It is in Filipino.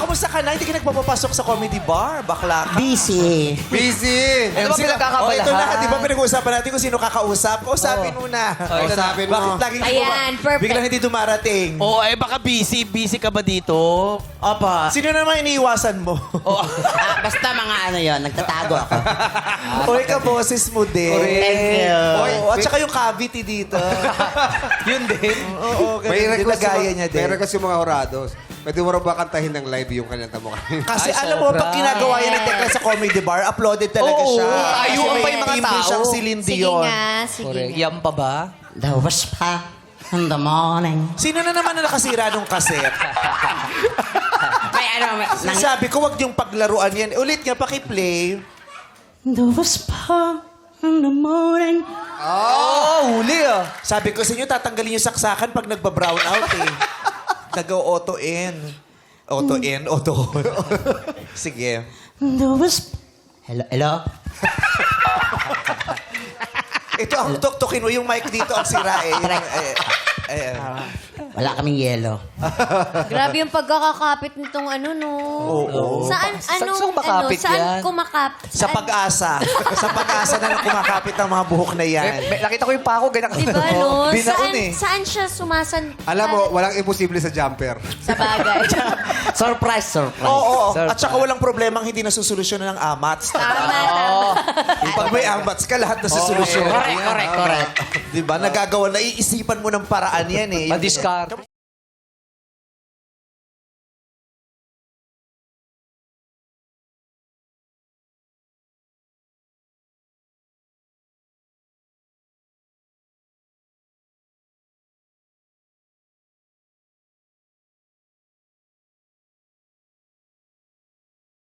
kamusta ka na? Hindi ka nagpapapasok sa comedy bar? Bakla ka. Busy. Busy! Ano ba pinagkakabalahan? ito na, di ba pinag-uusapan natin kung sino kakausap? Kausapin mo na. Kausapin mo. Bakit laging Ayan, perfect. biglang hindi dumarating? Oo, baka busy. Busy ka ba dito? Opo. Sino naman iniiwasan mo? Basta mga ano yon, nagtatago ako. O ikaw, boses mo din. Thank you. Oo, at saka yung cavity dito. Yun din. Oo, ganun din nagaya niya din. May request yung mga horados. Pwede mo rin ba kantahin ng live yung kanyang mo kanina? Kasi Ay, alam mo, sobra. pag ginagawa yan ng Tekla sa comedy bar, uploaded talaga Oo, siya. tayuan Kasi pa yung mga may timbre tao. siyang Celine Sige Dion. nga, sige Correct. nga. Yan pa ba? The whisper in the morning. Sino na naman na nakasira nung kaset? May ano, Sabi ko, wag niyong paglaruan yan. Ulit nga, pakiplay. The whisper in the morning. Oh, huli ah. Sabi ko sa inyo, tatanggalin yung saksakan pag nagba-brown out eh. Nag-auto-in. Auto-in, auto. Sige. The whisper. Hello, hello? Ito ang tuktukin mo, yung mic dito ang sira eh. Wala kaming yelo. Grabe yung pagkakakapit nitong ano, no? Oo. Saan, ano, Saan makapit saan yan? kumakapit? Sa pag-asa. Sa pag-asa na lang kumakapit ang mga buhok na yan. Nakita ko yung pako, ganyan. Diba, no? Binaon eh. Saan siya sumasan? Alam mo, walang imposible sa jumper. Sa bagay. Surprise, surprise. Oo. At saka walang problemang hindi nasusolusyonan ng amats. Tama. Pag may amats ka, lahat nasusolusyonan. Correct. Diba? Nagagawa, naiisipan mo ng paraan yan eh. Madiscard.